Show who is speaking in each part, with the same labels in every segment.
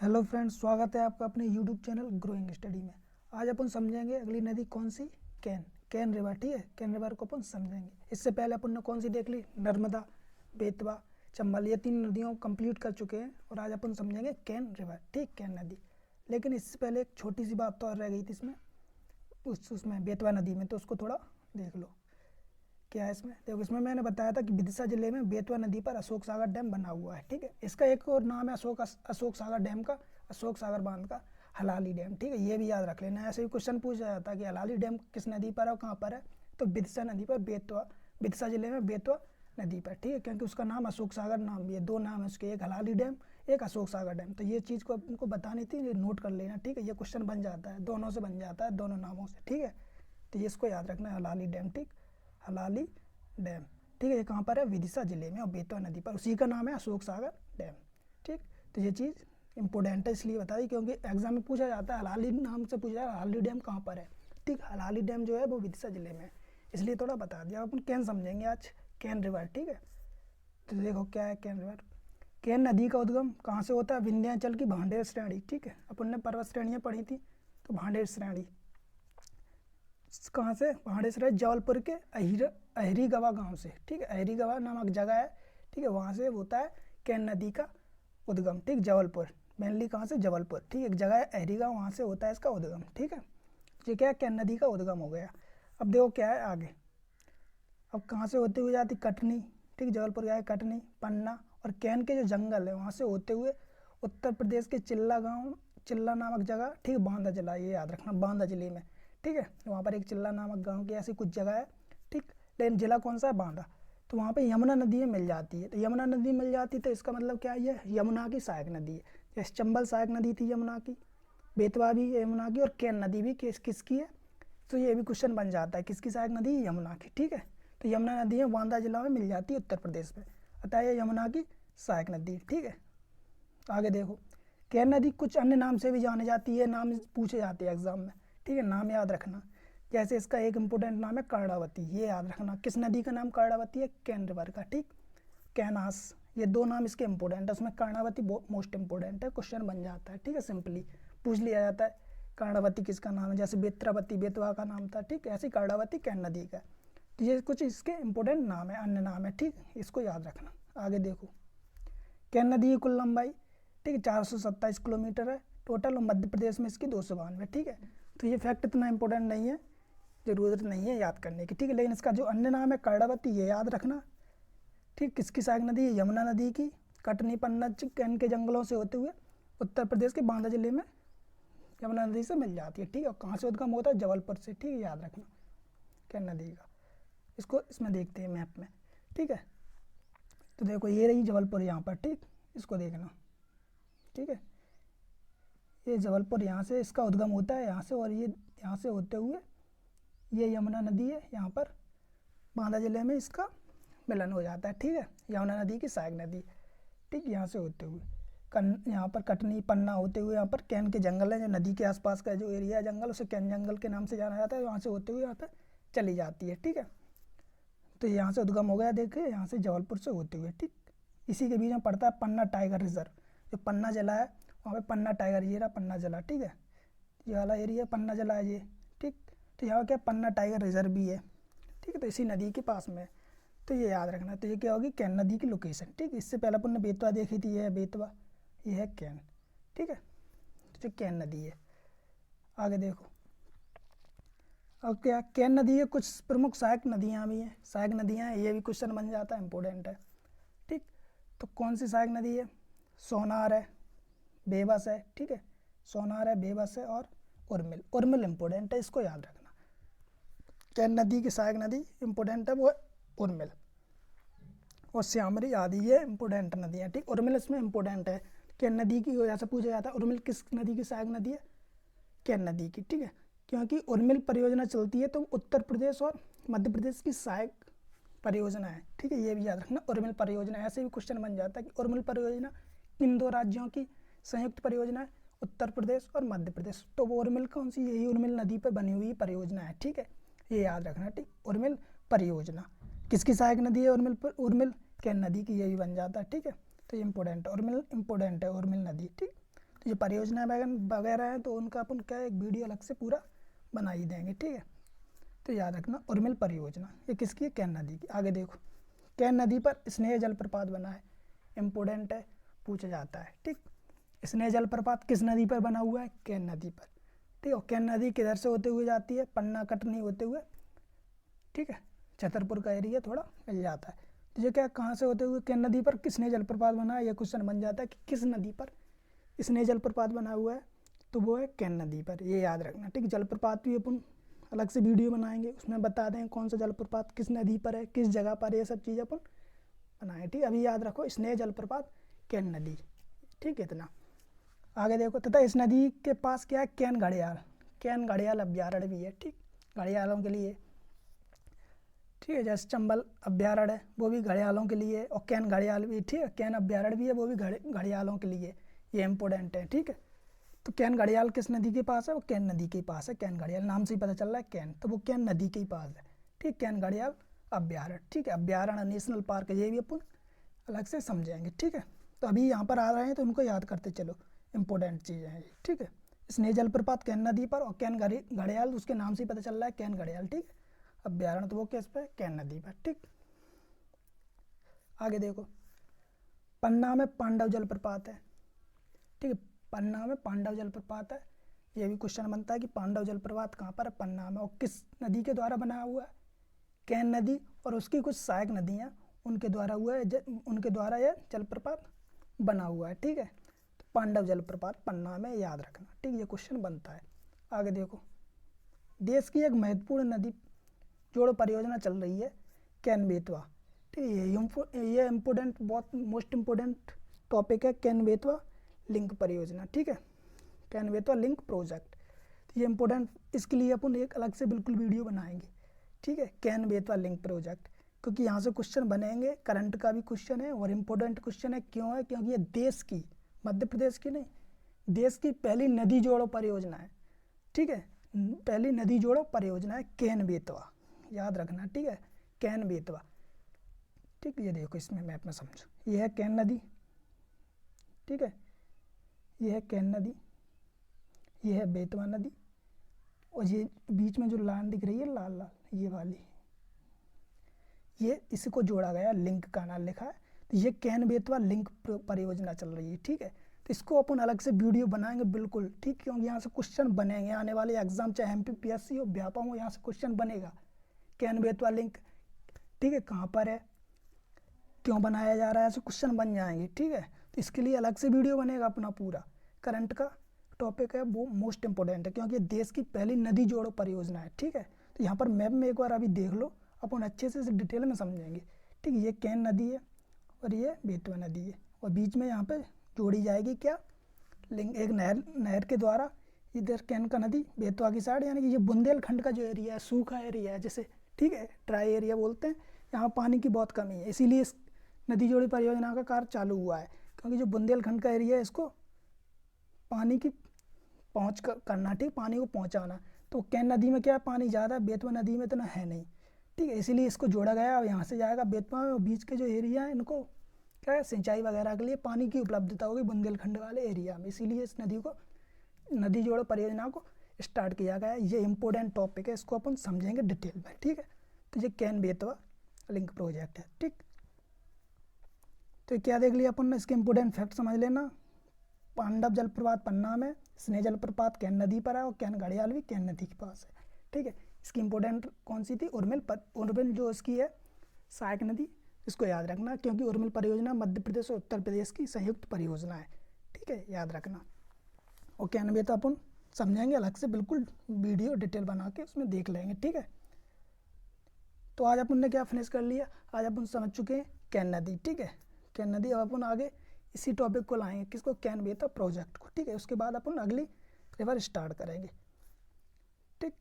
Speaker 1: Hello friends, स्वागत है आपका अपने यूट्यूब चैनल ग्रोइंग स्टडी में। आज अपन समझेंगे अगली नदी कौन सी। Can river. ठीक है, कैन रिवर को अपन समझेंगे। इससे पहले अपन ने कौन सी देख ली, नर्मदा, बेतवा, चंबल। ये तीन नदियों को कंप्लीट कर चुके हैं और आज अपन समझेंगे कैन रिवर। ठीक, कैन नदी। लेकिन इससे पहले एक छोटी सी बात तो और रह गई थी इसमें, उसमें बेतवा नदी में, तो उसको थोड़ा देख लो। क्या है इसमें, देखो इसमें मैंने बताया था कि विदिशा जिले में बेतवा नदी पर अशोक सागर डैम बना हुआ है। ठीक है, इसका एक और नाम है अशोक सागर डैम का, अशोक सागर बांध का हलाली डैम। ठीक है, ये भी याद रख लेना। ऐसे ही क्वेश्चन पूछा जाता है कि हलाली डैम किस नदी पर है और कहाँ पर है, तो विदिशा नदी पर, विदिशा जिले में बेतवा नदी पर। ठीक है, क्योंकि उसका नाम अशोक सागर नाम भी है, दो नाम है उसके, एक हलाली डैम, एक अशोक सागर डैम। तो ये चीज़ को आपको बतानी थी, ये नोट कर लेना। ठीक है, ये क्वेश्चन बन जाता है, दोनों से बन जाता है, दोनों नामों से। ठीक है, तो ये इसको याद रखना है, हलाली डैम। ठीक, हलाली डैम। ठीक है, ये कहाँ पर है, विदिशा जिले में और बेतवा नदी पर, उसी का नाम है अशोक सागर डैम। ठीक, तो ये चीज़ इंपॉर्टेंट है इसलिए बताई क्योंकि एग्जाम में पूछा जाता है, हलाली नाम से पूछा जाता है हलाली डैम कहाँ पर है। ठीक, हलाली डैम जो है वो विदिशा जिले में है, इसलिए थोड़ा बता दिया। अपन कैन समझेंगे आज, कैन रिवर। ठीक है, तो देखो क्या है कैन रिवर। कैन नदी का उद्गम कहाँ से होता है, विंध्याचल की भांडेर श्रेणी। ठीक है, अपन ने पर्वत श्रेणियाँ पढ़ी थी, तो भांडेर श्रेणी कहाँ से, भांडेसर जबलपुर के अहरी गवा गांव से। ठीक है, अहरी गवा नामक जगह है। ठीक है, वहाँ से होता है कैन नदी का उद्गम। ठीक, जबलपुर, मेनली कहाँ से, जबलपुर। ठीक, एक जगह है अहरी गाँव, वहाँ से होता है इसका उद्गम। ठीक है, ये क्या है, कैन नदी का उद्गम हो गया। अब देखो क्या है आगे, अब कहाँ से होते हुए जाती, कटनी। ठीक, जबलपुर गया है कटनी, पन्ना, और कैन के जो जंगल है वहाँ से होते हुए उत्तर प्रदेश के चिल्ला गांव, चिल्ला नामक जगह। ठीक, बांदा जिला, ये याद रखना, बांदा जिले में। ठीक है, वहाँ पर एक चिल्ला नामक गांव की ऐसी कुछ जगह है। ठीक, लेकिन जिला कौन सा है, बांदा। तो वहाँ पे यमुना नदी मिल जाती है, तो यमुना नदी मिल जाती है तो इसका मतलब क्या है, ये यमुना की सहायक नदी है। जैसे चंबल सहायक नदी थी यमुना की, बेतवा भी यमुना की, और कैन नदी भी किसकी है, तो ये भी क्वेश्चन बन जाता है, किसकी सहायक नदी, यमुना की। ठीक है, तो यमुना नदी है बांदा जिला में मिल जाती है उत्तर प्रदेश में, अतः ये यमुना की सहायक नदी। ठीक है, आगे देखो, कैन नदी कुछ अन्य नाम से भी जानी जाती है, नाम पूछे जाते हैं एग्जाम में। ठीक है, नाम याद रखना। जैसे इसका एक इंपॉर्टेंट नाम है कर्णावती, ये याद रखना। किस नदी का नाम कर्णावती है, कैन रिवर का। ठीक, कैनास, ये दो नाम इसके इंपॉर्टेंट है, उसमें कर्णावती मोस्ट इंपॉर्टेंट है, क्वेश्चन बन जाता है। ठीक है, सिंपली पूछ लिया जाता है कर्णावती किसका नाम है, जैसे बेत्रावती बेतवा का नाम था। ठीक, ऐसे कर्णावती कैन नदी का। तो ये कुछ इसके इंपॉर्टेंट नाम है, अन्य नाम है। ठीक, इसको याद रखना। आगे देखो, कैन नदी की कुल लंबाई, ठीक है, 427 किलोमीटर है टोटल, और मध्य प्रदेश में इसकी 292। ठीक है, तो ये फैक्ट इतना इंपॉर्टेंट नहीं है, ज़रूरत नहीं है याद करने की। ठीक है, लेकिन इसका जो अन्य नाम है कर्णावती, ये याद रखना। ठीक, किसकी सहायक नदी है, यमुना नदी की। कटनी पन्ना कैन के जंगलों से होते हुए उत्तर प्रदेश के बांदा जिले में यमुना नदी से मिल जाती है। ठीक है, और कहाँ से उद्गम होता है, जबलपुर से। ठीक है, याद रखना कैन नदी का। इसको इसमें देखते हैं मैप में। ठीक है, तो देखो ये रही जबलपुर यहाँ पर। ठीक, इसको देखना। ठीक है, ये जबलपुर, यहाँ से इसका उद्गम होता है, यहाँ से, और ये यहाँ से होते हुए ये यमुना नदी है, यहाँ पर बांदा जिले में इसका मिलन हो जाता है। ठीक है, यमुना नदी की सहायक नदी। ठीक, यहाँ से होते हुए यहाँ पर कटनी पन्ना होते हुए यहाँ पर कैन के जंगल है, जो नदी के आसपास का जो एरिया है जंगल, उसे कैन जंगल के नाम से जाना जाता है। वहाँ से होते हुए यहाँ पर चली जाती है। ठीक है, तो यहाँ से उद्गम हो गया, देखिए यहाँ से जबलपुर से होते हुए। ठीक, इसी के बीच में पड़ता है पन्ना टाइगर रिजर्व, जो पन्ना जिला है वहाँ पे पन्ना टाइगर, ये रहा पन्ना जिला। ठीक है, ये वाला एरिया पन्ना जिला है ये। ठीक, तो यहाँ क्या पन्ना टाइगर रिजर्व भी है। ठीक है, तो इसी नदी के पास में, तो ये याद रखना। तो ये क्या होगी, कैन नदी की लोकेशन। ठीक, इससे पहले अपन ने बेतवा देखी थी, ये है बेतवा, ये है कैन। ठीक है, तो ये कैन नदी है। आगे देखो, अब क्या, कैन नदी है कुछ प्रमुख सहायक नदियाँ भी हैं, सहायक नदियाँ हैं, ये भी क्वेश्चन बन जाता है, इंपॉर्टेंट है। ठीक, तो कौन सी सहायक नदी है, सोनार है, बेबस है। ठीक है, सोनार है, बेबस है, और उर्मिल। उर्मिल इंपॉर्टेंट है, इसको याद रखना। कैन नदी की सहायक नदी इंपॉर्टेंट है वो है उर्मिल, और श्यामरी आदि, ये इंपॉर्टेंट नदियाँ। ठीक, उर्मिल इसमें इंपॉर्टेंट है। कैन नदी की वजह से पूछा जाता है उर्मिल किस नदी की सहायक नदी है, कैन नदी की। ठीक है, क्योंकि उर्मिल परियोजना चलती है तो उत्तर प्रदेश और मध्य प्रदेश की सहायक परियोजना है। ठीक है, ये भी याद रखना, उर्मिल परियोजना। ऐसे भी क्वेश्चन बन जाता है कि उर्मिल परियोजना किन दो राज्यों की संयुक्त परियोजना है, उत्तर प्रदेश और मध्य प्रदेश। तो वो उर्मिल कौन सी, यही उर्मिल नदी पर बनी हुई परियोजना है। ठीक है, ये याद रखना। ठीक, उर्मिल परियोजना किसकी सहायक नदी है, उर्मिल कैन नदी की, ये भी बन जाता है। ठीक है, तो ये इंपॉर्टेंट है, उर्मिल इंपॉर्टेंट है, उर्मिल नदी। ठीक, तो जो परियोजना वगैरह है तो उनका अपन क्या एक वीडियो अलग से पूरा बना ही देंगे, ठीक है। तो याद रखना उर्मिल परियोजना ये किसकी है, केन नदी की। आगे देखो, केन नदी पर स्नेह जलप्रपात बना है, इम्पोर्टेंट है, पूछा जाता है, ठीक। स्नेह जलप्रपात किस नदी पर बना हुआ है, केन नदी पर, ठीक है। केन नदी किधर से होते हुए जाती है, पन्ना कटनी होते हुए, ठीक है। छतरपुर का एरिया थोड़ा मिल जाता है। तो ये क्या कहाँ से होते हुए केन नदी पर स्नेह जलप्रपात बना है, यह क्वेश्चन बन जाता है कि किस नदी पर स्नेह जलप्रपात बना हुआ है, तो वो है केन नदी पर, ये याद रखना, ठीक। जलप्रपात भी अपन अलग से वीडियो बनाएंगे, उसमें बता दें कौन सा जलप्रपात किस नदी पर है, किस जगह पर, ये सब चीज़ें अपन बनाएं, ठीक। अभी याद रखो स्नेह जलप्रपात केन नदी, ठीक है, इतना। आगे देखो, तथा इस नदी के पास क्या है, केन घड़ियाल, केन घड़ियाल अभ्यारण्य भी है, ठीक, घड़ियालों के लिए, ठीक है। जैसे चंबल अभ्यारण्य है वो भी घड़ियालों के लिए, और केन घड़ियाल भी, ठीक है, केन अभ्यारण्य भी है वो भी घड़ियालों के लिए, ये इंपॉर्टेंट है, ठीक है। तो केन घड़ियाल किस नदी के पास है, वो केन नदी के पास है। केन घड़ियाल नाम से ही पता चल रहा है केन, तो वो केन नदी के पास है, ठीक। केन घड़ियाल अभ्यारण्य, ठीक है, अभ्यारण्य नेशनल पार्क है, ये भी अपन अलग से समझेंगे, ठीक है। तो अभी यहाँ पर आ रहे हैं तो उनको याद करते चलो, इंपॉर्टेंट चीज़ें हैं, ठीक है। स्नेह जलप्रपात केन नदी पर, और केन घड़ियाल उसके नाम से ही पता चल रहा है केन घड़ियाल, ठीक है। अभ्यारण्य तो वो किस पे, केन नदी पर, ठीक। आगे देखो, पन्ना में पांडव जलप्रपात है, ठीक है, पन्ना में पांडव जलप्रपात है, ये भी क्वेश्चन बनता है कि पांडव जलप्रपात कहाँ पर है, पन्ना में, और किस नदी के द्वारा बना हुआ है, केन नदी और उसकी कुछ सहायक नदियाँ उनके द्वारा हुआ है, उनके द्वारा यह जलप्रपात बना हुआ है, ठीक है। तो पांडव जलप्रपात पन्ना में, याद रखना, ठीक, ये क्वेश्चन बनता है। आगे देखो, देश की एक महत्वपूर्ण नदी जोड़ो परियोजना चल रही है, केन बेतवा, ठीक है। ये इम्पोर्टेंट, बहुत मोस्ट इम्पोर्टेंट टॉपिक है, केन बेतवा लिंक परियोजना, ठीक है, केन बेतवा लिंक प्रोजेक्ट। तो ये इंपॉर्टेंट, इसके लिए अपन एक अलग से बिल्कुल वीडियो बनाएंगे, ठीक है, केन बेतवा लिंक प्रोजेक्ट, क्योंकि यहाँ से क्वेश्चन बनेंगे, करंट का भी क्वेश्चन है और इम्पोर्टेंट क्वेश्चन है। क्यों है, क्योंकि ये देश की, मध्य प्रदेश की नहीं, देश की पहली नदी जोड़ो परियोजना है, ठीक है, पहली नदी जोड़ो परियोजना है केन बेतवा, याद रखना, ठीक है, केन बेतवा, ठीक। ये देखो इसमें मैप में समझो, ये है केन नदी, ठीक है, ये है केन नदी, ये है बेतवा नदी, और ये बीच में जो लाइन दिख रही है लाल लाल ये वाली, ये इसको जोड़ा गया, लिंक का नाम लिखा है। तो ये केन बेतवा लिंक परियोजना चल रही है, ठीक है। तो इसको अपन अलग से वीडियो बनाएंगे बिल्कुल, ठीक, क्योंकि यहाँ से क्वेश्चन बनेंगे आने वाले एग्जाम, चाहे MPPSC हो, व्यापम हो, यहाँ से क्वेश्चन बनेगा। केन बेतवा लिंक, ठीक है, कहाँ पर है, क्यों बनाया जा रहा है, ऐसे क्वेश्चन बन जाएंगे, ठीक है। तो इसके लिए अलग से वीडियो बनेगा अपना, पूरा करंट का टॉपिक है, वो मोस्ट इंपॉर्टेंट है, क्योंकि देश की पहली नदी जोड़ो परियोजना है, ठीक है। तो यहाँ पर मैप में एक बार अभी देख लो, अपन अच्छे से डिटेल में समझेंगे, ठीक है। ये केन नदी है और ये बेतवा नदी है, और बीच में यहाँ पे जोड़ी जाएगी क्या, लिंक, एक नहर के द्वारा, इधर केन का नदी बेतवा की साइड, यानी कि ये बुंदेलखंड का जो एरिया है, सूखा एरिया है जैसे, ठीक है, ड्राई एरिया बोलते हैं, यहाँ पानी की बहुत कमी है, इसीलिए इस नदी जोड़ी परियोजना का कार्य चालू हुआ है, क्योंकि जो बुंदेलखंड का एरिया है इसको पानी की पहुँच करना, ठीक, पानी को पहुँचाना। तो केन नदी में क्या है, पानी ज़्यादा है, बेतवा नदी में इतना है नहीं, ठीक है, इसीलिए इसको जोड़ा गया। अब यहाँ से जाएगा बेतवा में, और बीच के जो एरिया है इनको क्या है, सिंचाई वगैरह के लिए पानी की उपलब्धता होगी बुंदेलखंड वाले एरिया में, इसीलिए इस नदी को, नदी जोड़ो परियोजना को स्टार्ट किया गया है। ये इंपॉर्टेंट टॉपिक है, इसको अपन समझेंगे डिटेल में, ठीक है। तो ये केन बेतवा लिंक प्रोजेक्ट है, ठीक। तो क्या देख लिया अपन ने, इसके इंपॉर्टेंट फैक्ट समझ लेना। पांडव जलप्रपात पन्ना में, स्नेह जलप्रपात केन नदी पर है, और केन घड़ियाल भी केन नदी के पास है, ठीक है। इसकी इंपॉर्टेंट कौन सी थी, उर्मिल जो इसकी है सहायक नदी, इसको याद रखना, क्योंकि उर्मिल परियोजना मध्य प्रदेश और उत्तर प्रदेश की संयुक्त परियोजना है, ठीक है, याद रखना। और केन बेतवा अपन समझेंगे अलग से, बिल्कुल वीडियो डिटेल बना के उसमें देख लेंगे, ठीक है। तो आज अपन ने क्या फिनिश कर लिया, आज अपन समझ चुके हैं केन नदी, ठीक है, केन नदी। अब अपन आगे इसी टॉपिक को लाएंगे, किसको, केन बेतवा प्रोजेक्ट को, ठीक है। उसके बाद अपन अगली रिवर स्टार्ट करेंगे, ठीक।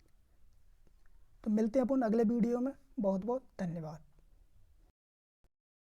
Speaker 1: तो मिलते हैं अपन अगले वीडियो में, बहुत बहुत धन्यवाद।